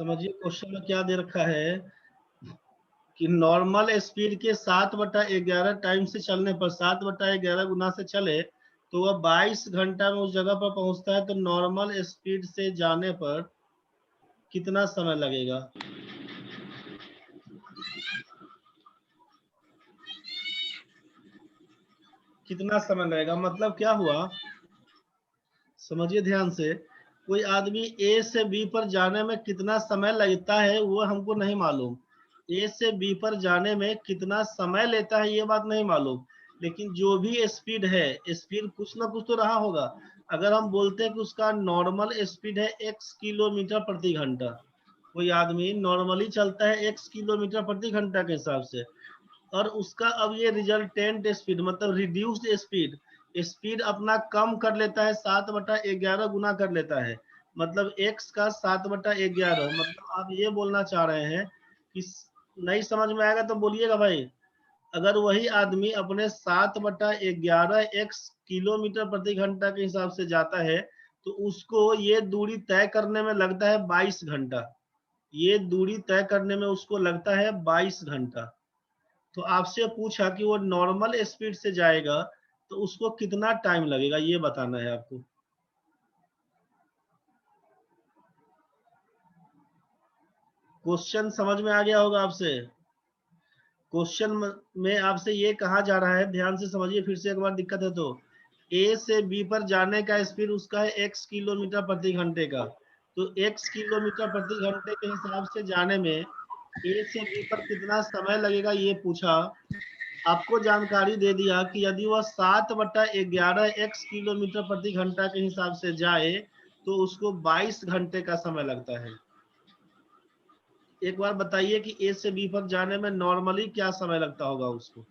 समझिए क्वेश्चन में क्या दे रखा है कि नॉर्मल स्पीड के 7/11 टाइम से चलने पर 7/11 गुना से चले तो वह 22 घंटा में उस जगह पर पहुंचता है। तो नॉर्मल स्पीड से जाने पर कितना समय लगेगा? कितना समय लगेगा मतलब क्या हुआ, समझिए ध्यान से। कोई आदमी ए से बी पर जाने में कितना समय लगता है वो हमको नहीं मालूम। ए से बी पर जाने में कितना समय लेता है ये बात नहीं मालूम, लेकिन जो भी स्पीड है, स्पीड कुछ ना कुछ तो रहा होगा। अगर हम बोलते हैं कि उसका नॉर्मल स्पीड है x किलोमीटर प्रति घंटा, कोई आदमी नॉर्मली चलता है x किलोमीटर प्रति घंटा के हिसाब से, और उसका अब ये रिजल्टेंट स्पीड मतलब रिड्यूस्ड स्पीड, स्पीड अपना कम कर लेता है, 7/11 गुना कर लेता है, मतलब x का 7/11। मतलब आप ये बोलना चाह रहे हैं कि नहीं समझ में आएगा तो बोलिएगा भाई। अगर वही आदमी अपने 7/11 x किलोमीटर प्रति घंटा के हिसाब से जाता है तो उसको ये दूरी तय करने में लगता है 22 घंटा। ये दूरी तय करने में उसको लगता है 22 घंटा। तो आपसे पूछा कि वो नॉर्मल स्पीड से जाएगा तो उसको कितना टाइम लगेगा ये बताना है आपको। क्वेश्चन समझ में आ गया होगा आपसे। क्वेश्चन में आपसे ये कहा जा रहा है, ध्यान से समझिए फिर से एक बार, दिक्कत है तो ए से बी पर जाने का स्पीड उसका है x किलोमीटर प्रति घंटे का। तो x किलोमीटर प्रति घंटे के हिसाब से जाने में ए से बी पर कितना समय लगेगा ये पूछा। आपको जानकारी दे दिया कि यदि वह 7/11 x किलोमीटर प्रति घंटा के हिसाब से जाए तो उसको 22 घंटे का समय लगता है। एक बार बताइए कि ए से बी पर जाने में नॉर्मली क्या समय लगता होगा उसको,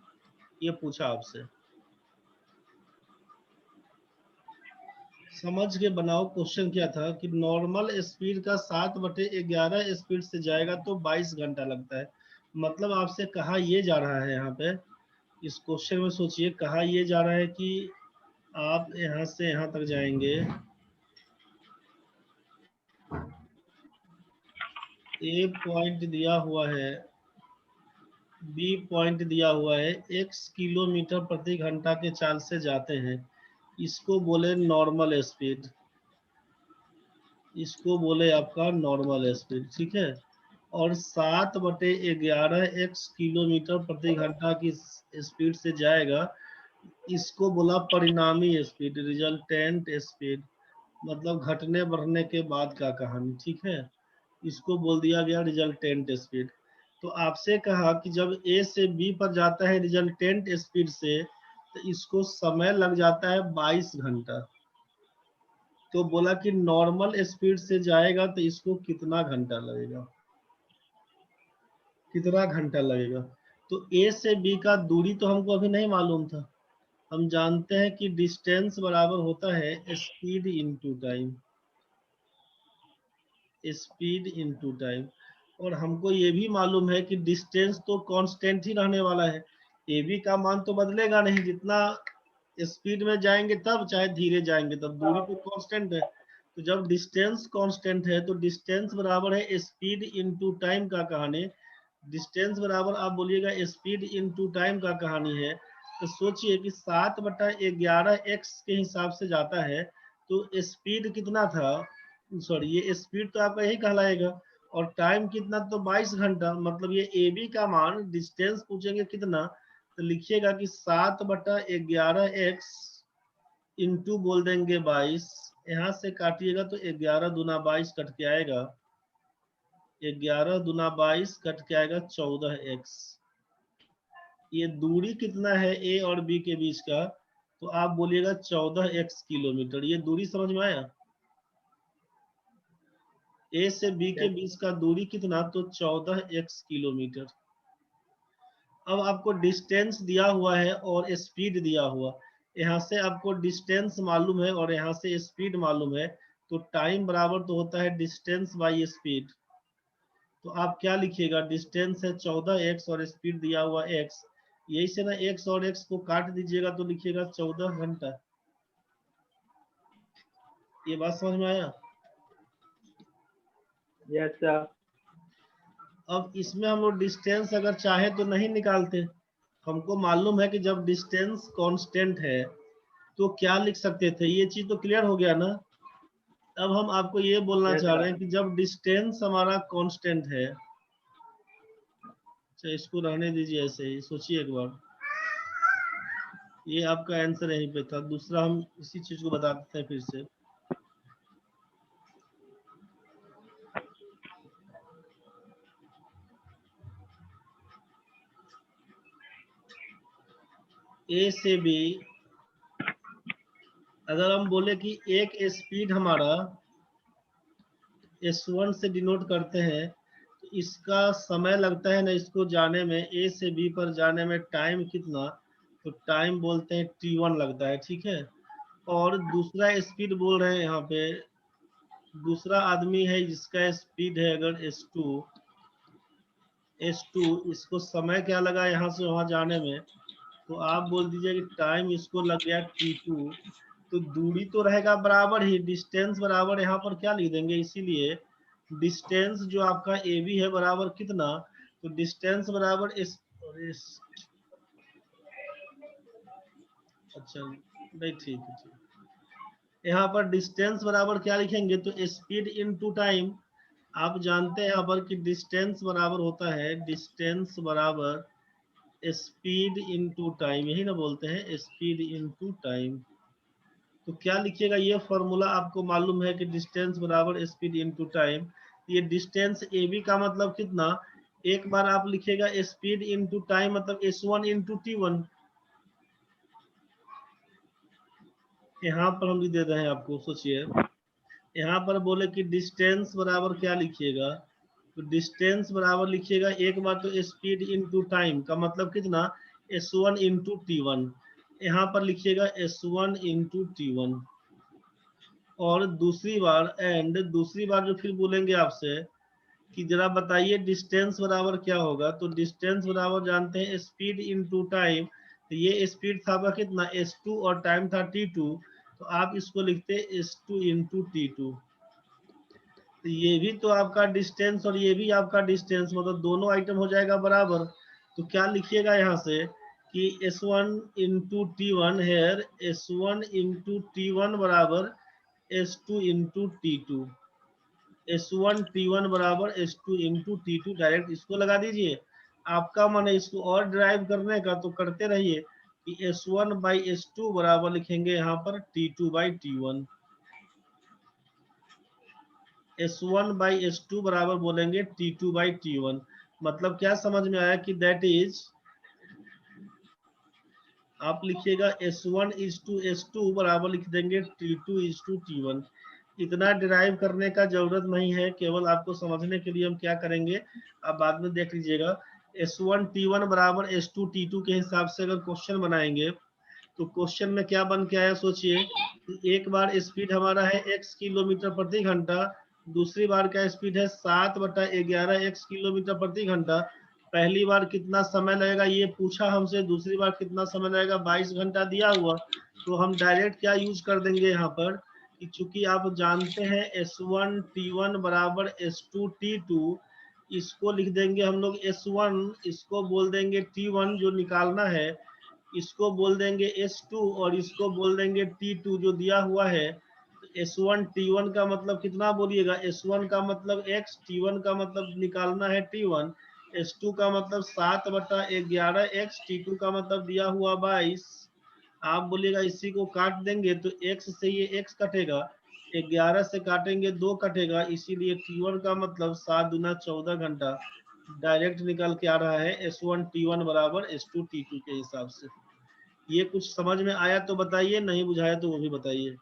ये पूछा आपसे। समझ के बनाओ क्वेश्चन क्या था कि नॉर्मल स्पीड का 7/11 स्पीड से जाएगा तो 22 घंटा लगता है। मतलब आपसे कहा ये जा रहा है यहाँ पे, इस क्वेश्चन में सोचिए, कहा ये जा रहा है कि आप यहाँ से यहाँ तक जाएंगे, ए पॉइंट दिया हुआ है, बी पॉइंट दिया हुआ है, x किलोमीटर प्रति घंटा के चाल से जाते हैं, इसको बोले नॉर्मल स्पीड, इसको बोले आपका नॉर्मल स्पीड, ठीक है। और 7/11 x किलोमीटर प्रति घंटा की स्पीड से जाएगा, इसको बोला परिणामी स्पीड, रिजल्टेंट स्पीड, मतलब घटने बढ़ने के बाद का कहानी, ठीक है। इसको बोल दिया गया रिजल्टेंट स्पीड। तो आपसे कहा कि जब ए से बी पर जाता है रिजल्टेंट स्पीड से तो इसको समय लग जाता है 22 घंटा। तो बोला कि नॉर्मल स्पीड से जाएगा तो इसको कितना घंटा लगेगा, कितना घंटा लगेगा। तो ए से बी का दूरी तो हमको अभी नहीं मालूम था। हम जानते हैं कि डिस्टेंस बराबर होता है speed into time, speed into time. और हमको ये भी मालूम है कि डिस्टेंस तो कांस्टेंट ही रहने वाला है, ए बी का मान तो बदलेगा नहीं, जितना स्पीड में जाएंगे तब चाहे धीरे जाएंगे तब दूरी तो कांस्टेंट है। तो जब डिस्टेंस कांस्टेंट है तो डिस्टेंस बराबर है स्पीड इनटू टाइम का कहानी। डिस्टेंस बराबर आप बोलिएगा स्पीड इनटू टाइम का कहानी है। तो सोचिए कि 7/11 x के हिसाब से जाता है तो स्पीड कितना था, सॉरी ये स्पीड तो आपका यही कहलाएगा, और टाइम कितना तो 22 घंटा। मतलब ये ए बी का मान, डिस्टेंस पूछेंगे कितना तो लिखिएगा कि 7/11 x इंटू बोल देंगे 22, यहाँ से काटिएगा तो 11 दूना 22 कट के आएगा, 11 दूना 22 कट के आएगा 14x। ये दूरी कितना है ए और बी के बीच का, तो आप बोलिएगा 14x किलोमीटर। ये दूरी समझ में आया, ए से बी के बीच का दूरी कितना तो 14x किलोमीटर। अब आपको डिस्टेंस दिया हुआ है और स्पीड दिया हुआ, यहाँ से आपको डिस्टेंस मालूम है और यहाँ से स्पीड मालूम है, तो टाइम बराबर तो होता है डिस्टेंस बाई स्पीड। तो आप क्या लिखिएगा, डिस्टेंस है 14x और स्पीड दिया हुआ x, यही से ना x और x को काट दीजिएगा तो लिखिएगा 14 घंटा। ये बात समझ में आया? Yes sir. अब इसमें हम लोग डिस्टेंस अगर चाहे तो नहीं निकालते, हमको मालूम है कि जब डिस्टेंस कांस्टेंट है तो क्या लिख सकते थे, ये चीज तो क्लियर हो गया ना। अब हम आपको ये बोलना यस चाह रहे सर। हैं कि जब डिस्टेंस हमारा कांस्टेंट है, अच्छा इसको रहने दीजिए ऐसे ही, सोचिए एक बार। ये आपका आंसर यहीं पे था, दूसरा हम इसी चीज को बता देते हैं फिर से। ए से बी अगर हम बोले कि एक स्पीड हमारा S1 से डिनोट करते हैं, तो इसका समय लगता है ना इसको जाने में, ए से बी पर जाने में टाइम कितना, तो टाइम बोलते हैं T1 लगता है, ठीक है। और दूसरा स्पीड बोल रहे हैं यहाँ पे, दूसरा आदमी है जिसका स्पीड है अगर S2, इसको समय क्या लगा यहाँ से वहां जाने में, तो आप बोल दीजिए कि टाइम इसको लग गया T2। तो दूरी तो रहेगा बराबर ही, डिस्टेंस बराबर यहाँ पर क्या लिख देंगे, इसीलिए डिस्टेंस जो आपका ए बी है बराबर कितना, तो डिस्टेंस बराबर इस अच्छा नहीं, ठीक है ठीक। यहाँ पर डिस्टेंस बराबर क्या लिखेंगे, तो स्पीड इनटू टाइम। आप जानते हैं यहाँ पर कि डिस्टेंस बराबर होता है, डिस्टेंस बराबर स्पीड इनटू टाइम, यही ना बोलते हैं, स्पीड इनटू टाइम। तो क्या लिखिएगा, ये फॉर्मूला आपको मालूम है कि डिस्टेंस बराबर स्पीड इनटू टाइम। ये डिस्टेंस ए बी का मतलब कितना, एक बार आप लिखिएगा स्पीड इनटू टाइम मतलब S1 इनटू T1। यहाँ पर हम लिख दे रहे हैं आपको, सोचिए यहाँ पर बोले कि डिस्टेंस बराबर क्या लिखिएगा, तो डिस्टेंस बराबर लिखिएगा एक बार तो स्पीड इनटू टाइम का मतलब कितना, S1 इनटू T1। यहाँ पर लिखिएगा S1 इनटू T1। और दूसरी बार दूसरी बार जो फिर बोलेंगे आपसे कि जरा बताइए डिस्टेंस बराबर क्या होगा, तो डिस्टेंस बराबर जानते हैं स्पीड इनटू टाइम। तो ये स्पीड था आपका कितना S2 और टाइम था T2, तो आप इसको लिखते S2 इंटू T2। तो ये भी तो आपका डिस्टेंस और ये भी आपका डिस्टेंस, मतलब दोनों आइटम हो जाएगा बराबर। तो क्या लिखिएगा यहाँ से कि S1 इंटू T1 है, S1 इंटू T1 बराबर S2 into T2। S1 T1 बराबर S2 इंटू T2, डायरेक्ट इसको लगा दीजिए। आपका मन है इसको और ड्राइव करने का तो करते रहिए कि S1 बाई S2 बराबर लिखेंगे यहाँ पर T2 by T1। S1 by S2 बराबर बोलेंगे T2 बाई T1। मतलब क्या समझ में आया कि दैट इज, आप लिखिएगा S1 इज टू S2 बराबर लिख देंगे T2 इज टू T1। इतना डिराइव करने का जरूरत नहीं है, केवल आपको समझने के लिए हम क्या करेंगे, आप बाद में देख लीजिएगा। S1 T1 बराबर S2 T2 के हिसाब से अगर क्वेश्चन बनाएंगे तो क्वेश्चन में क्या बन के आया, सोचिए। एक बार स्पीड हमारा है x किलोमीटर प्रति घंटा, दूसरी बार का स्पीड है 7/11 x किलोमीटर प्रति घंटा। पहली बार कितना समय लगेगा ये पूछा हमसे, दूसरी बार कितना समय लगेगा 22 घंटा दिया हुआ। तो हम डायरेक्ट क्या यूज कर देंगे यहाँ पर कि चूंकि आप जानते हैं S1 T1 बराबर S2 T2, इसको लिख देंगे हम लोग S1, इसको बोल देंगे T1 जो निकालना है, इसको बोल देंगे S2 और इसको बोल देंगे T2 जो दिया हुआ है। S1 T1 का मतलब कितना बोलिएगा, S1 का मतलब x, T1 का मतलब निकालना है T1, S2 का मतलब 7/11 x, T2 का मतलब दिया हुआ 22। आप बोलिएगा इसी को काट देंगे तो x से ये x कटेगा, 11 से काटेंगे 2 कटेगा, इसीलिए T1 का मतलब 7×14 घंटा डायरेक्ट निकल के आ रहा है S1 T1 बराबर S2 T2 के हिसाब से। ये कुछ समझ में आया तो बताइए, नहीं बुझाया तो वो भी बताइए।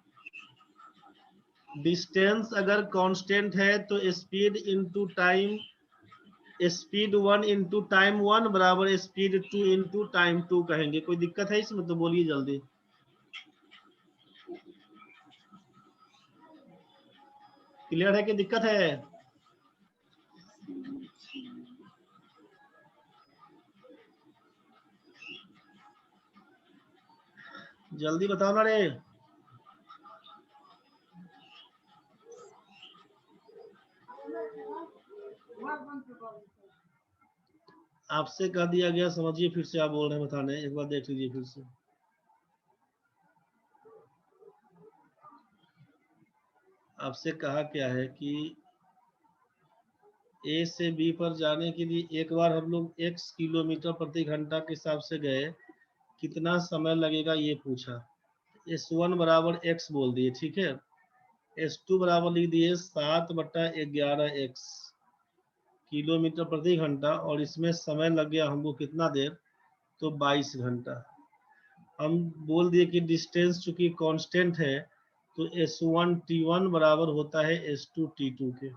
डिस्टेंस अगर कांस्टेंट है तो speed into time, speed 1 into time 1 बराबर स्पीड 2 इंटू टाइम 2 कहेंगे। कोई दिक्कत है इसमें तो बोलिए जल्दी। क्लियर है कि दिक्कत है? जल्दी बताओ ना रे। आपसे कह दिया गया, समझिए, फिर से आप बोल रहे हैं बताने, एक बार देख लीजिए फिर से। आपसे कहा क्या है कि ए से बी पर जाने के लिए एक बार हम लोग x किलोमीटर प्रति घंटा के हिसाब से गए, कितना समय लगेगा ये पूछा। S1 बराबर x बोल दिए, ठीक है। S2 बराबर लिख दिए 7/11x किलोमीटर प्रति घंटा, और इसमें समय लग गया हमको कितना देर, तो 22 घंटा। हम बोल दिए कि डिस्टेंस चूंकि कांस्टेंट है, तो S1 T1 बराबर होता है S2 T2 के।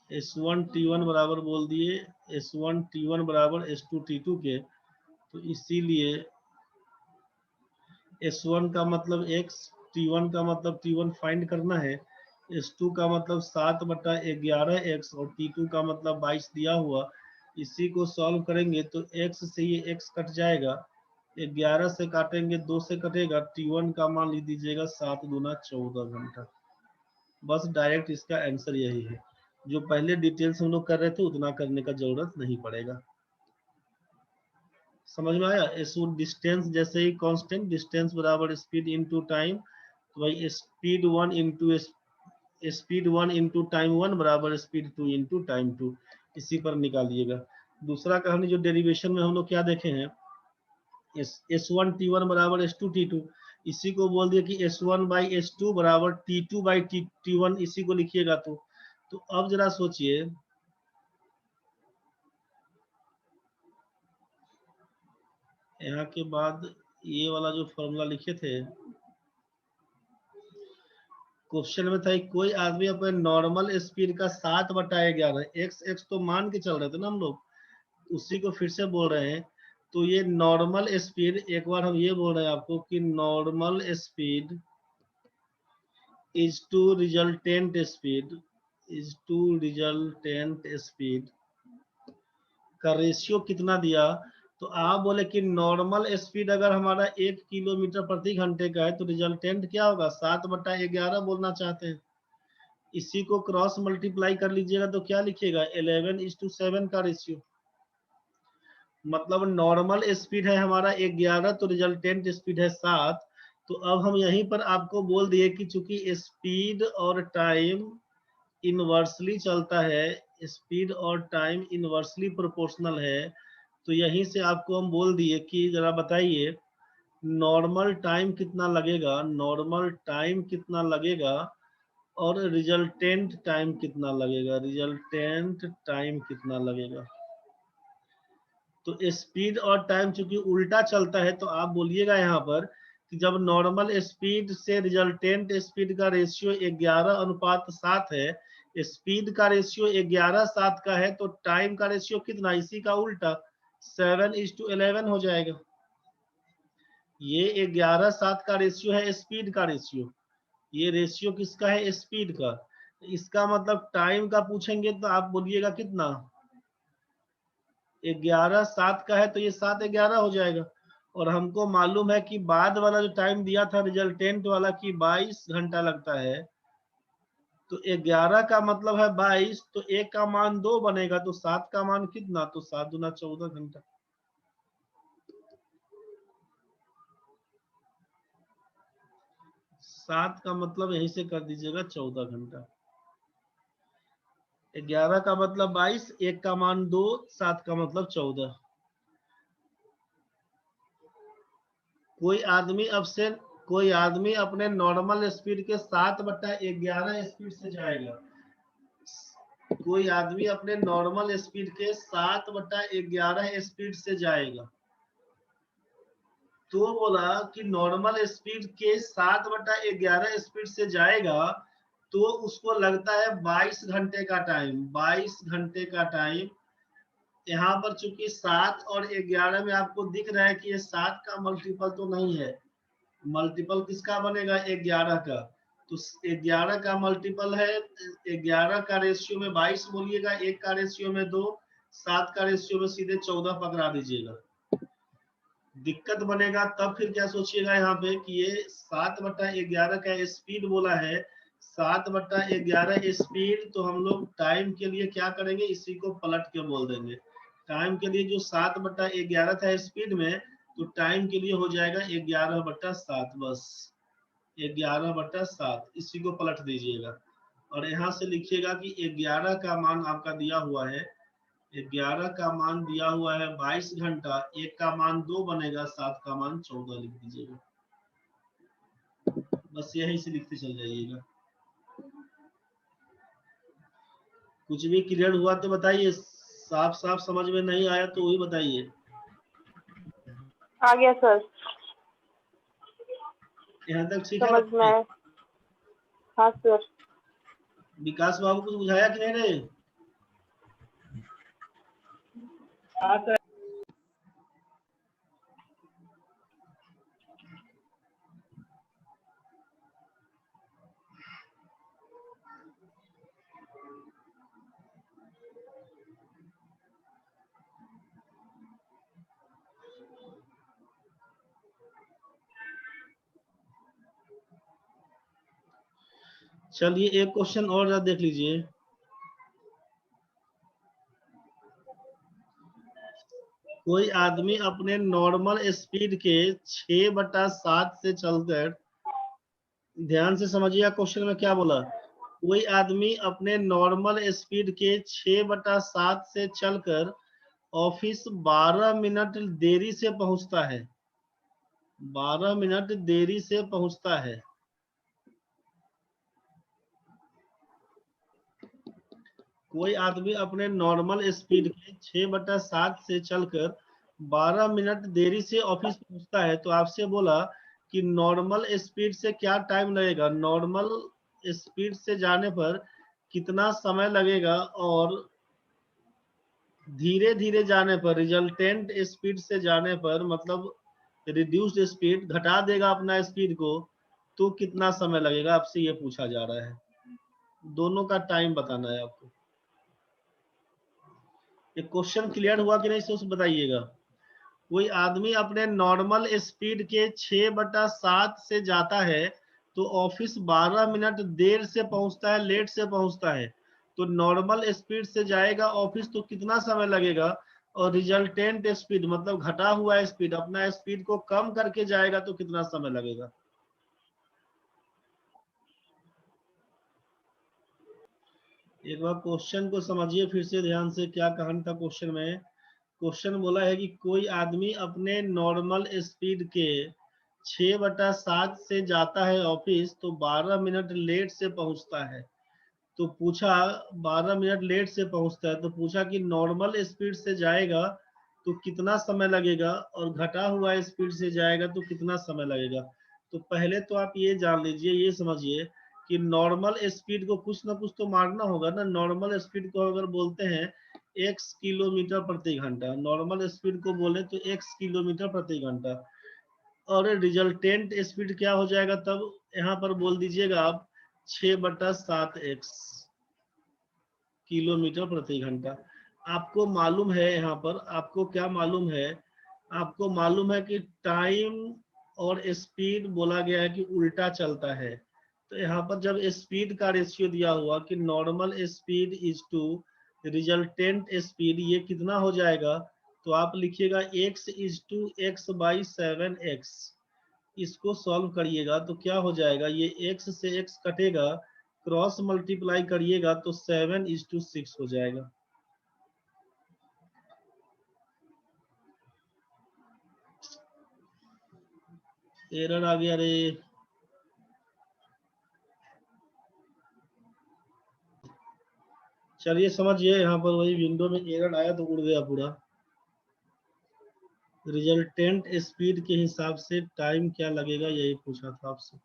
S1 T1 बराबर बोल दिए, S1 T1 बराबर S2 T2 के। तो इसीलिए S1 का मतलब x, T1 का मतलब T1 फाइंड करना है, S2 का मतलब 7/11x और T2 का मतलब 22 दिया हुआ। इसी को सॉल्व करेंगे तो x से ये x कट जाएगा, 11 से काटेंगे 2 से कटेगा, T1 का मान लिख दीजिएगा 7 दूना 14 घंटा। बस डायरेक्ट इसका आंसर यही है। जो पहले डिटेल्स हम लोग कर रहे थे उतना करने का जरूरत नहीं पड़ेगा। समझ में आया। डिस्टेंस जैसे ही कांस्टेंट, डिस्टेंस बराबर स्पीड इनटू टाइम, तो भाई स्पीड 1 इंटू टाइम 1 बराबर स्पीड 2 इंटू टाइम 2, इसी पर निकालिएगा। दूसरा कहानी जो डेरिवेशन में हम लोग क्या देखे हैं, S1 T1 बराबर S2 T2, इसी को बोल दिया कि S1 बाई S2 बराबर T2 बाई T1, इसी को लिखिएगा। तो अब जरा सोचिए, यहाँ के बाद ये वाला जो फॉर्मूला लिखे थे, क्वेश्चन में था कि कोई आदमी अपने नॉर्मल स्पीड का 7/11, x तो मान के चल रहे थे ना हम लोग, उसी को फिर से बोल रहे हैं। तो ये नॉर्मल स्पीड, एक बार हम ये बोल रहे हैं आपको कि normal speed is to resultant speed का रेशियो कितना दिया। तो आप बोले कि नॉर्मल स्पीड अगर हमारा 1 किलोमीटर प्रति घंटे का है, तो रिजल्टेंट क्या होगा, 7/11 बोलना चाहते हैं। इसी को क्रॉस मल्टीप्लाई कर लीजिएगा तो क्या लिखिएगा, 11:7 का रेशियो। मतलब नॉर्मल स्पीड है हमारा 11, तो रिजल्टेंट स्पीड है 7। तो अब हम यहीं पर आपको बोल दिए कि चूंकि स्पीड और टाइम इनवर्सली चलता है, स्पीड और टाइम इनवर्सली प्रोपोर्शनल है, तो यहीं से आपको हम बोल दिए कि जरा बताइए नॉर्मल टाइम कितना लगेगा, नॉर्मल टाइम कितना लगेगा और रिजल्टेंट टाइम कितना लगेगा, रिजल्टेंट टाइम कितना लगेगा। तो स्पीड और टाइम चूंकि उल्टा चलता है, तो आप बोलिएगा यहाँ पर कि जब नॉर्मल स्पीड से रिजल्टेंट स्पीड का रेशियो 11:7 है, स्पीड का रेशियो 11:7 का है, तो टाइम का रेशियो कितना, इसी का उल्टा 7:11 हो जाएगा। ये 11:7 का रेशियो है स्पीड का रेशियो, ये रेशियो किसका है, स्पीड का। इसका मतलब टाइम का पूछेंगे तो आप बोलिएगा कितना, 11:7 का है, तो ये 7:11 हो जाएगा। और हमको मालूम है कि बाद वाला जो टाइम दिया था रिजल्टेंट वाला कि 22 घंटा लगता है, तो 11 का मतलब है 22, तो एक का मान 2 बनेगा, तो 7 का मान कितना, तो 7 दूना 14 घंटा। सात का मतलब यहीं से कर दीजिएगा 14 घंटा। 11 का मतलब 22, एक का मान 2, 7 का मतलब 14। कोई आदमी अपने नॉर्मल स्पीड के 7/11 स्पीड से जाएगा। कोई आदमी अपने नॉर्मल स्पीड के 7/11 स्पीड से जाएगा। तो बोला कि नॉर्मल स्पीड के 7/11 स्पीड से जाएगा, तो उसको लगता है 22 घंटे का टाइम, 22 घंटे का टाइम। यहाँ पर चूंकि 7 और 11 में आपको दिख रहा है कि ये 7 का मल्टीपल तो नहीं है, मल्टीपल किसका बनेगा, 11 का। तो 11 का मल्टीपल है, 11 का रेशियो में 22 बोलिएगा, एक का रेशियो में 2, 7 का रेशियो में सीधे 14 पकड़ा दीजिएगा। दिक्कत बनेगा तब फिर क्या सोचिएगा यहाँ पे कि ये 7/11 का स्पीड बोला है, 7/11 स्पीड, तो हम लोग टाइम के लिए क्या करेंगे, इसी को पलट के बोल देंगे। टाइम के लिए जो 7/11 था स्पीड में, तो टाइम के लिए हो जाएगा 11/7, बस 11/7, इसी को पलट दीजिएगा। और यहाँ से लिखिएगा कि 11 का मान आपका दिया हुआ है, 11 का मान दिया हुआ है 22 घंटा, 1 का मान 2 बनेगा, 7 का मान 14 लिख दीजिएगा। बस यही से लिखते चल जाइएगा। कुछ भी क्लियर हुआ तो बताइए, साफ साफ समझ में नहीं आया तो वही बताइए। आ गया सर, यहाँ तक ठीक है? समझ में। हाँ सर। विकास बाबू कुछ बुझाया कि नहीं रे? हाँ सर। चलिए एक क्वेश्चन और जरा देख लीजिए। कोई आदमी अपने नॉर्मल स्पीड के 6/7 से चलकर, ध्यान से समझिए क्वेश्चन में क्या बोला। कोई आदमी अपने नॉर्मल स्पीड के 6/7 से चलकर ऑफिस 12 मिनट देरी से पहुंचता है, 12 मिनट देरी से पहुंचता है। कोई आदमी अपने नॉर्मल स्पीड के 6/7 से चलकर 12 मिनट देरी से ऑफिस पहुंचता है, तो आपसे बोला कि नॉर्मल स्पीड से क्या टाइम लगेगा, नॉर्मल स्पीड से जाने पर कितना समय लगेगा, और धीरे धीरे जाने पर, रिजल्टेंट स्पीड से जाने पर, मतलब रिड्यूस्ड स्पीड, घटा देगा अपना स्पीड को, तो कितना समय लगेगा, आपसे ये पूछा जा रहा है। दोनों का टाइम बताना है आपको। ये क्वेश्चन क्लियर हुआ कि नहीं, सोच बताइएगा। कोई आदमी अपने नॉर्मल स्पीड के 6/7 से जाता है, तो ऑफिस 12 मिनट देर से पहुंचता है, लेट से पहुंचता है। तो नॉर्मल स्पीड से जाएगा ऑफिस तो कितना समय लगेगा, और रिजल्टेंट स्पीड मतलब घटा हुआ स्पीड, अपना स्पीड को कम करके जाएगा तो कितना समय लगेगा। एक बार क्वेश्चन को समझिए फिर से ध्यान से, क्या कहानी था क्वेश्चन में। क्वेश्चन बोला है कि कोई आदमी अपने नॉर्मल स्पीड के 6/7 से जाता है ऑफिस, तो 12 मिनट लेट से पहुंचता है। तो पूछा 12 मिनट लेट से पहुंचता है, तो पूछा कि नॉर्मल स्पीड से जाएगा तो कितना समय लगेगा, और घटा हुआ स्पीड से जाएगा तो कितना समय लगेगा। तो पहले तो आप ये जान लीजिए, ये समझिए कि नॉर्मल स्पीड को कुछ ना कुछ तो मारना होगा ना। नॉर्मल स्पीड को अगर बोलते हैं x किलोमीटर प्रति घंटा, नॉर्मल स्पीड को बोले तो x किलोमीटर प्रति घंटा, और रिजल्टेंट स्पीड क्या हो जाएगा, तब यहाँ पर बोल दीजिएगा आप 6/7x किलोमीटर प्रति घंटा। आपको मालूम है, यहाँ पर आपको क्या मालूम है, आपको मालूम है कि टाइम और स्पीड बोला गया है कि उल्टा चलता है। तो यहाँ पर जब स्पीड का रेशियो दिया हुआ कि normal speed is to resultant speed, ये कितना हो जाएगा, तो आप लिखिएगा x इज टू x/7x। इसको सॉल्व करिएगा तो क्या हो जाएगा, ये x से x कटेगा, क्रॉस मल्टीप्लाई करिएगा तो 7:6 हो जाएगा। एरर आ गया रे। चलिए समझिए, यहाँ पर वही विंडो में एरर आया तो उड़ गया पूरा। रिजल्टेंट स्पीड के हिसाब से टाइम क्या लगेगा, यही पूछा था आपसे।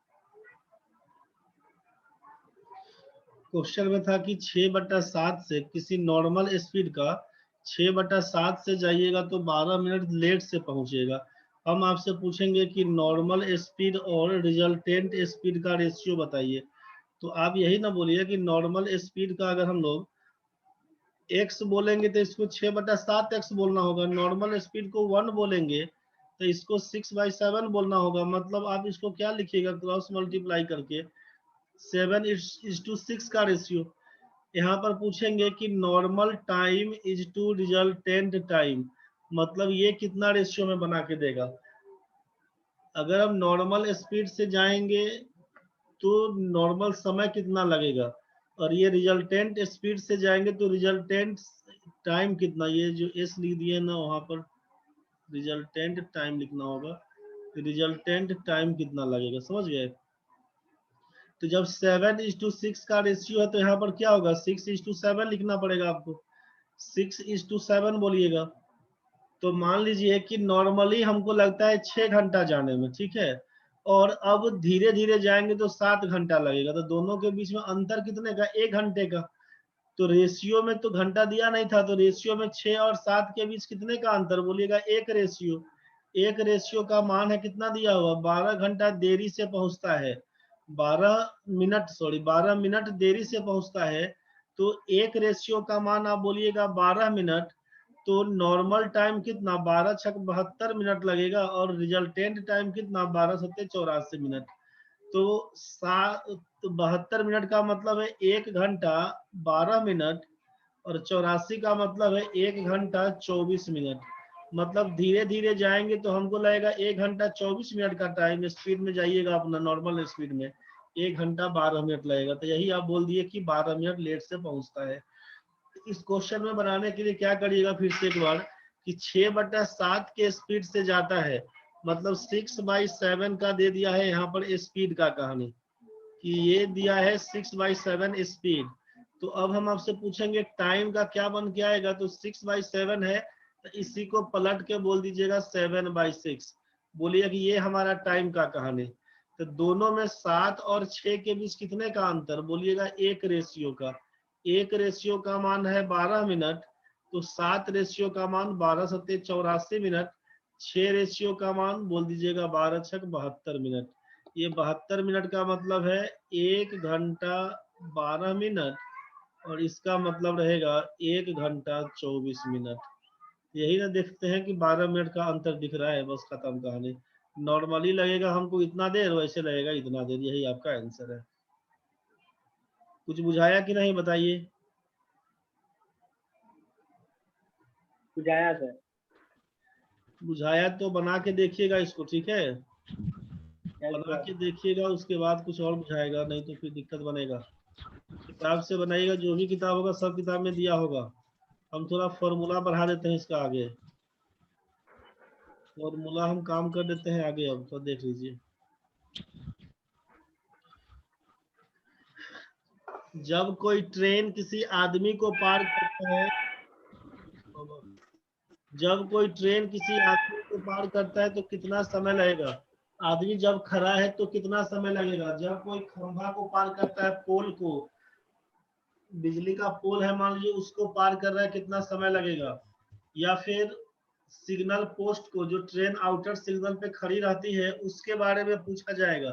क्वेश्चन में था कि 6/7 से किसी नॉर्मल स्पीड का 6/7 से जाइएगा तो 12 मिनट लेट से पहुंचेगा। हम आपसे पूछेंगे कि नॉर्मल स्पीड और रिजल्टेंट स्पीड का रेशियो बताइए। तो आप यही ना बोलिए कि नॉर्मल स्पीड का अगर हम लोग x बोलेंगे तो इसको 6/7x बोलना होगा, नॉर्मल स्पीड को 1 बोलेंगे तो इसको 6/7 बोलना होगा। मतलब आप इसको क्या लिखिएगा, क्रॉस मल्टीप्लाई करके 7:6 का रेशियो। यहाँ पर पूछेंगे कि normal time is to resultant time, मतलब ये कितना रेशियो में बना के देगा। अगर हम नॉर्मल स्पीड से जाएंगे तो नॉर्मल समय कितना लगेगा, और ये रिजल्टेंट स्पीड से जाएंगे तो रिजल्टेंट टाइम कितना, ये जो एस लिख दिए ना वहां पर रिजल्टेंट टाइम लिखना होगा, रिजल्टेंट टाइम कितना लगेगा, समझ गए। तो जब 7:6 का रेशियो है तो यहाँ पर क्या होगा, 6:7 लिखना पड़ेगा आपको, 6:7 बोलिएगा। तो मान लीजिए कि नॉर्मली हमको लगता है 6 घंटा जाने में, ठीक है, और अब धीरे धीरे जाएंगे तो 7 घंटा लगेगा, तो दोनों के बीच में अंतर कितने का, 1 घंटे का। तो रेशियो में तो घंटा दिया नहीं था, तो रेशियो में 6 और 7 के बीच कितने का अंतर बोलिएगा, एक रेशियो। एक रेशियो का मान है कितना दिया हुआ, 12 घंटा देरी से पहुंचता है, 12 मिनट देरी से पहुंचता है। तो एक रेशियो का मान आप बोलिएगा 12 मिनट, तो नॉर्मल टाइम कितना, 12×6 = 72 मिनट लगेगा, और रिजल्टेंट टाइम कितना, 12×7 = 84 मिनट। तो 72 मिनट का मतलब है 1 घंटा 12 मिनट, और 84 का मतलब है 1 घंटा 24 मिनट। मतलब धीरे धीरे जाएंगे तो हमको लगेगा 1 घंटा 24 मिनट का टाइम, स्पीड में जाइएगा अपना नॉर्मल स्पीड में 1 घंटा 12 मिनट लगेगा। तो यही आप बोल दिए कि 12 मिनट लेट से पहुंचता है। इस क्वेश्चन में बनाने के लिए क्या करिएगा फिर से एक बार, कि 6/7 के स्पीड से जाता है, मतलब 6/7 का दे दिया है यहाँ पर स्पीड का कहानी, कि ये दिया है 6/7 स्पीड। तो अब हम आपसे पूछेंगे टाइम का क्या बन के आएगा, तो 6/7 है, तो इसी को पलट के बोल दीजिएगा 7/6, बोलिए कि ये हमारा टाइम का कहानी। तो दोनों में 7 और 6 के बीच कितने का अंतर बोलिएगा, एक रेशियो का। एक रेशियो का मान है 12 मिनट, तो 7 रेशियो का मान 12×7 = 84 मिनट, 6 रेशियो का मान बोल दीजिएगा 12×6 = 72 मिनट। ये 72 मिनट का मतलब है 1 घंटा 12 मिनट, और इसका मतलब रहेगा 1 घंटा 24 मिनट। यही ना देखते हैं कि 12 मिनट का अंतर दिख रहा है, बस खत्म कहानी। नॉर्मली लगेगा हमको इतना देर, वैसे लगेगा इतना देर, यही आपका आंसर है। कुछ बुझाया कि नहीं बताइए। बुझाया सर। बुझाया तो बना के देखिएगा इसको, ठीक है, यस बना सर। के देखिएगा, उसके बाद कुछ और बुझाएगा, नहीं तो फिर दिक्कत बनेगा। किताब से बनाइएगा, जो भी किताब होगा सब किताब में दिया होगा। हम थोड़ा फॉर्मूला बढ़ा देते हैं इसका आगे, फॉर्मूला हम काम कर देते हैं आगे, अब तो देख लीजिए। जब कोई ट्रेन किसी आदमी को पार करता है, जब कोई ट्रेन किसी आदमी को पार करता है तो कितना समय लगेगा। आदमी जब खड़ा है तो कितना समय लगेगा, जब कोई खंभा को पार करता है, पोल को, बिजली का पोल है मान लीजिए, उसको पार कर रहा है, कितना समय लगेगा। या फिर सिग्नल पोस्ट को, जो ट्रेन आउटर सिग्नल पे खड़ी रहती है, उसके बारे में पूछा जाएगा,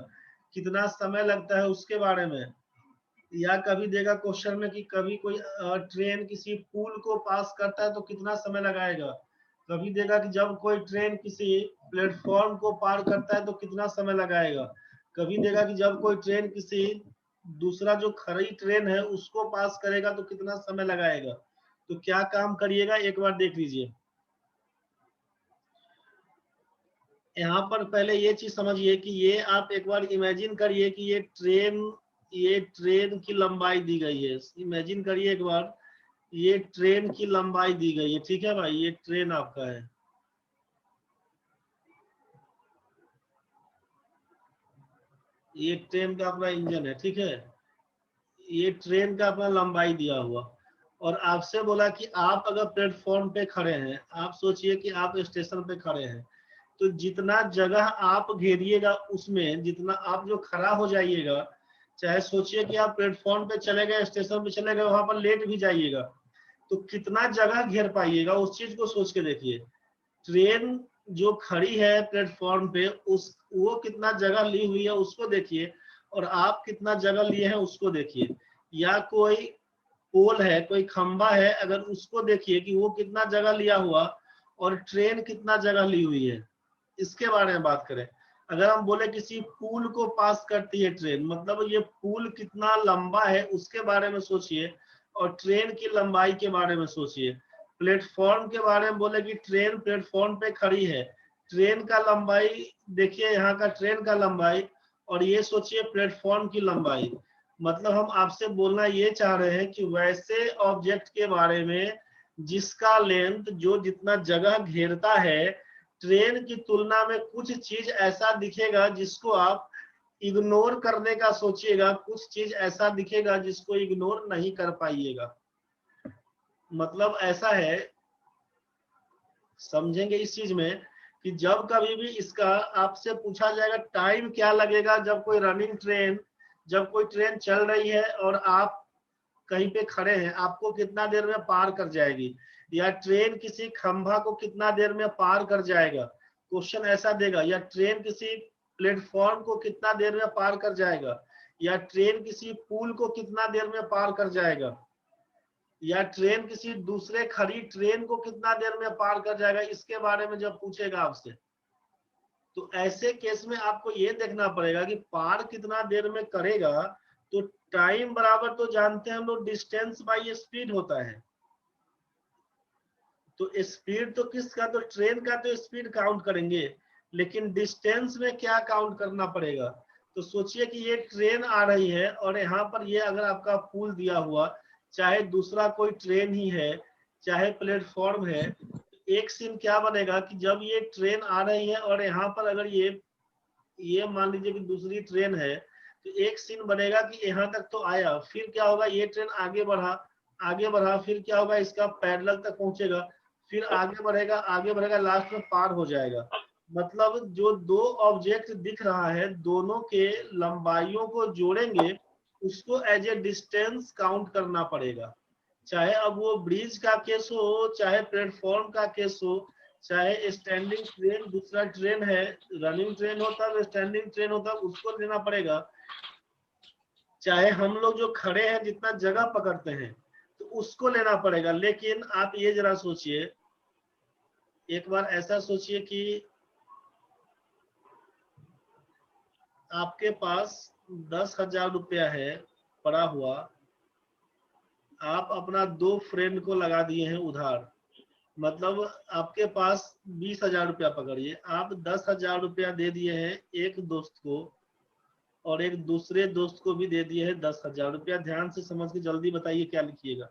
कितना समय लगता है उसके बारे में। या कभी देगा क्वेश्चन में कि कभी कोई ट्रेन किसी पुल को पास करता है तो कितना समय लगाएगा। कभी देगा कि जब कोई ट्रेन किसी प्लेटफॉर्म को पार करता है तो कितना समय लगाएगा। कभी देगा कि जब कोई ट्रेन किसी दूसरा जो खड़ी ट्रेन है उसको पास करेगा तो कितना समय लगाएगा। तो क्या काम करिएगा एक बार देख लीजिए। यहाँ पर पहले ये चीज समझिए कि ये आप एक बार इमेजिन करिए कि ये ट्रेन की लंबाई दी गई है। इमेजिन करिए एक बार, ये ट्रेन की लंबाई दी गई है, ठीक है भाई, ये ट्रेन आपका है, ये ट्रेन का अपना इंजन है, ठीक है, ये ट्रेन का अपना लंबाई दिया हुआ। और आपसे बोला कि आप अगर प्लेटफॉर्म पे खड़े हैं, आप सोचिए कि आप स्टेशन पे खड़े हैं, तो जितना जगह आप घेरिएगा उसमें जितना आप जो खड़ा हो जाइएगा, चाहे सोचिए कि आप प्लेटफॉर्म पे चले गए, स्टेशन पे चले गए, वहां पर लेट भी जाइएगा, तो कितना जगह घेर पाइएगा, उस चीज को सोच के देखिए। ट्रेन जो खड़ी है प्लेटफॉर्म पे, उस वो कितना जगह ली हुई है उसको देखिए, और आप कितना जगह लिए हैं उसको देखिए। या कोई पोल है, कोई खंबा है, अगर उसको देखिए कि वो कितना जगह लिया हुआ और ट्रेन कितना जगह ली हुई है, इसके बारे में बात करें। अगर हम बोले किसी पुल को पास करती है ट्रेन, मतलब ये पुल कितना लंबा है उसके बारे में सोचिए, और ट्रेन की लंबाई के बारे में सोचिए। प्लेटफॉर्म के बारे में बोले कि ट्रेन प्लेटफॉर्म पे खड़ी है, ट्रेन का लंबाई देखिए, यहाँ का ट्रेन का लंबाई, और ये सोचिए प्लेटफॉर्म की लंबाई। मतलब हम आपसे बोलना ये चाह रहे हैं कि वैसे ऑब्जेक्ट के बारे में जिसका लेंथ जो जितना जगह घेरता है, ट्रेन की तुलना में कुछ चीज ऐसा दिखेगा जिसको आप इग्नोर करने का सोचिएगा, कुछ चीज ऐसा दिखेगा जिसको इग्नोर नहीं कर पाइएगा। मतलब ऐसा है, समझेंगे इस चीज में कि जब कभी भी इसका आपसे पूछा जाएगा टाइम क्या लगेगा, जब कोई रनिंग ट्रेन, जब कोई ट्रेन चल रही है और आप कहीं पे खड़े हैं, आपको कितना देर में पार कर जाएगी, या ट्रेन किसी खंभा को कितना देर में पार कर जाएगा, क्वेश्चन ऐसा देगा। या ट्रेन किसी प्लेटफॉर्म को कितना देर में पार कर जाएगा, या ट्रेन किसी पुल को कितना देर में पार कर जाएगा, या ट्रेन किसी दूसरे खड़ी ट्रेन को कितना देर में पार कर जाएगा, इसके बारे में जब पूछेगा आपसे, तो ऐसे केस में आपको ये देखना पड़ेगा कि पार कितना देर में करेगा। तो टाइम बराबर तो जानते हैं हम लोग डिस्टेंस बाय स्पीड होता है, तो स्पीड तो किसका, तो ट्रेन का तो स्पीड काउंट करेंगे, लेकिन डिस्टेंस में क्या काउंट करना पड़ेगा। तो सोचिए कि ये ट्रेन आ रही है और यहाँ पर ये अगर आपका पुल दिया हुआ, चाहे दूसरा कोई ट्रेन ही है, चाहे प्लेटफॉर्म है, एक सीन क्या बनेगा कि जब ये ट्रेन आ रही है और यहाँ पर अगर ये मान लीजिए कि दूसरी ट्रेन है, तो एक सीन बनेगा कि यहाँ तक तो आया, फिर क्या होगा, ये ट्रेन आगे बढ़ा, फिर क्या होगा, इसका पैरेलल तक पहुंचेगा, फिर आगे बढ़ेगा, लास्ट में पार हो जाएगा। मतलब जो दो ऑब्जेक्ट दिख रहा है, दोनों के लंबाइयों को जोड़ेंगे, उसको एज ए डिस्टेंस काउंट करना पड़ेगा। चाहे अब वो ब्रिज का केस हो, चाहे प्लेटफॉर्म का केस हो, चाहे स्टैंडिंग ट्रेन, दूसरा ट्रेन है, रनिंग ट्रेन होता है, स्टैंडिंग ट्रेन होता है, उसको लेना पड़ेगा। चाहे हम लोग जो खड़े हैं जितना जगह पकड़ते हैं, तो उसको लेना पड़ेगा। लेकिन आप ये जरा सोचिए, एक बार ऐसा सोचिए कि आपके पास 10,000 रुपया है पड़ा हुआ, आप अपना 2 फ्रेंड को लगा दिए हैं उधार, मतलब आपके पास 20,000 रुपया पकड़िए, आप 10,000 रुपया दे दिए हैं एक दोस्त को, और एक दूसरे दोस्त को भी दे दिए हैं 10,000 रुपया। ध्यान से समझ के जल्दी बताइए क्या लिखिएगा।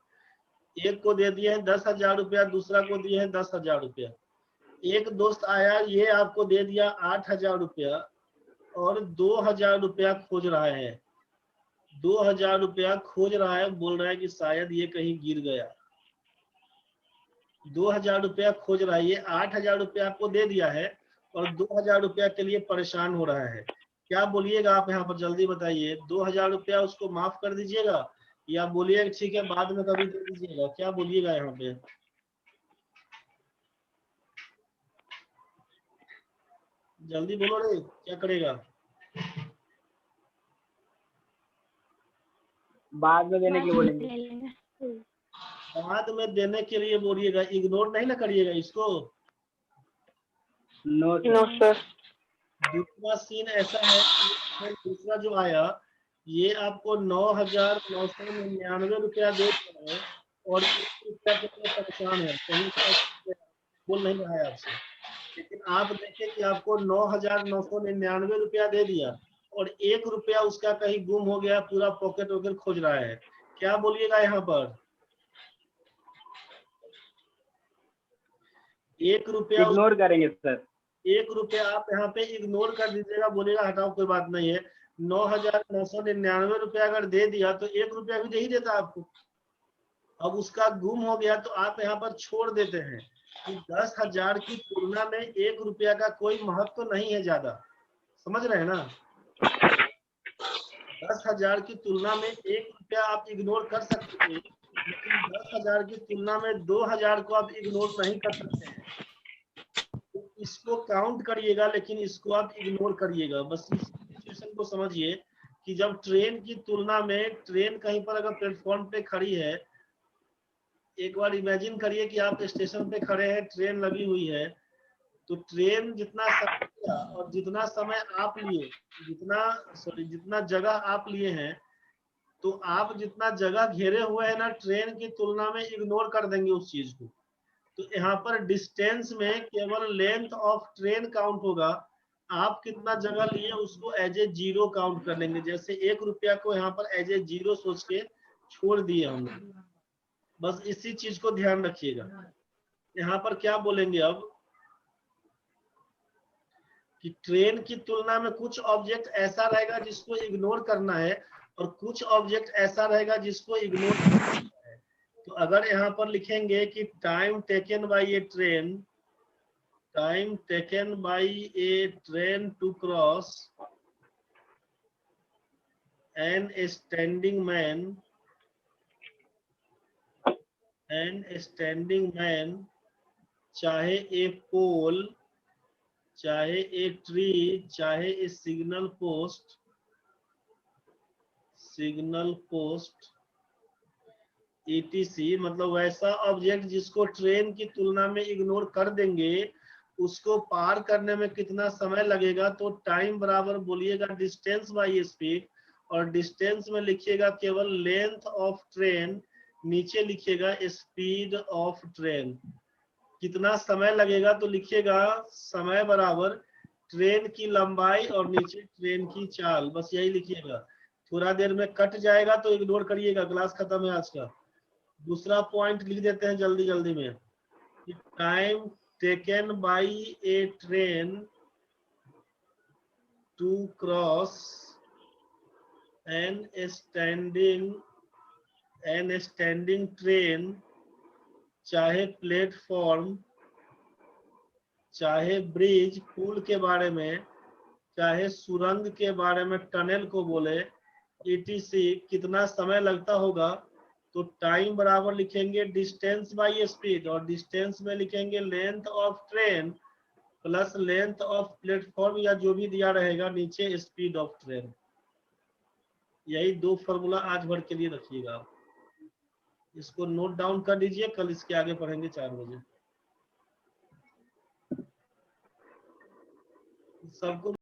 एक को दे दिए हैं 10,000 रुपया, दूसरा को दिए हैं 10,000 रुपया। एक दोस्त आया, ये आपको दे दिया 8,000 रुपया, और 2,000 रुपया खोज रहा है, 2,000 रुपया खोज रहा है, बोल रहा है कि शायद ये कहीं गिर गया। 2,000 रुपया खोज रहा है, ये 8,000 रुपया आपको दे दिया है और 2,000 रुपया के लिए परेशान हो रहा है। क्या बोलिएगा आप यहाँ पर, जल्दी बताइए। 2,000 रुपया उसको माफ कर दीजिएगा, या बोलिएगा ठीक है बाद में कभी दे दीजिएगा, क्या बोलिएगा यहाँ पे? जल्दी बोलो रे, क्या करेगा? बाद में देने के लिए बोलेंगे। बाद में देने के लिए बोलिएगा, इग्नोर नहीं ना करिएगा इसको। No no sir. दूसरा सीन ऐसा है कि दूसरा जो आया, ये आपको 9,999 रुपया दे दिया है, और 1 रुपया के लिए परेशान है, कहीं बोल नहीं रहा है आपसे। लेकिन आप देखिए कि आपको 9,999 रुपया दे दिया, और 1 रुपया उसका कहीं गुम हो गया, पूरा पॉकेट वॉकेट खोज रहा है। क्या बोलिएगा यहाँ पर? 1 रुपया इग्नोर करेंगे सर। 1 रुपया आप यहाँ पे इग्नोर कर दीजिएगा, बोलेगा हटाओ कोई बात नहीं है। 9,999 रुपया अगर दे दिया तो 1 रुपया भी दे ही देता आपको। अब उसका गुम हो गया तो आप यहाँ पर छोड़ देते हैं कि 10,000 की तुलना में 1 रुपया का कोई महत्व तो नहीं है ज्यादा, समझ रहे हैं ना? 10,000 की तुलना में 1 रुपया आप इग्नोर कर सकते थे, लेकिन 10,000 की तुलना में 2,000 को आप इग्नोर नहीं कर सकते हैं। तो इसको काउंट करिएगा, लेकिन इसको आप इग्नोर करिएगा। बस इस सिचुएशन को समझिए कि जब ट्रेन की तुलना में, ट्रेन कहीं पर अगर प्लेटफॉर्म पे खड़ी है, एक बार इमेजिन करिए कि आप स्टेशन पे खड़े हैं, ट्रेन लगी हुई है, तो ट्रेन जितना समय लिया और जितना समय आप लिए, जितना जगह आप लिए हैं, तो आप जितना जगह घेरे हुए हैं ना ट्रेन की तुलना में इग्नोर कर देंगे उस चीज को। तो यहाँ पर डिस्टेंस में केवल लेंथ ऑफ ट्रेन काउंट होगा, आप कितना जगह लिए उसको एज ए जीरो काउंट कर लेंगे। जैसे 1 रुपया को यहाँ पर एज ए जीरो सोच के छोड़ दिए हमने। बस इसी चीज को ध्यान रखिएगा। यहाँ पर क्या बोलेंगे अब कि ट्रेन की तुलना में कुछ ऑब्जेक्ट ऐसा रहेगा जिसको इग्नोर करना है और कुछ ऑब्जेक्ट ऐसा रहेगा जिसको इग्नोर करना है। तो अगर यहाँ पर लिखेंगे कि time taken by a train, time taken by a train to cross an standing man, चाहे ए पोल, चाहे ए ट्री, चाहे ए सिग्नल पोस्ट ETC, मतलब वैसा ऑब्जेक्ट जिसको ट्रेन की तुलना में इग्नोर कर देंगे, उसको पार करने में कितना समय लगेगा। तो टाइम बराबर बोलिएगा डिस्टेंस बाय स्पीड, और डिस्टेंस में लिखिएगा केवल लेंथ ऑफ ट्रेन, नीचे लिखिएगा स्पीड ऑफ ट्रेन। कितना समय लगेगा तो लिखिएगा समय बराबर ट्रेन की लंबाई और नीचे ट्रेन की चाल, बस यही लिखिएगा। थोड़ा देर में कट जाएगा तो इग्नोर करिएगा, क्लास खत्म है आज का। दूसरा पॉइंट लिख देते हैं जल्दी जल्दी में। Time taken by a train to cross an standing train, चाहे प्लेटफॉर्म, चाहे ब्रिज पुल के बारे में, चाहे सुरंग के बारे में, टनल को बोले, ETC कितना समय लगता होगा। तो टाइम बराबर लिखेंगे डिस्टेंस बाय स्पीड, और डिस्टेंस में लिखेंगे length of train plus length of platform या जो भी दिया रहेगा नीचे स्पीड ऑफ ट्रेन। यही 2 फॉर्मूला आज भर के लिए रखिएगा आप। इसको नोट डाउन कर दीजिए, कल इसके आगे पढ़ेंगे 4 बजे। सबको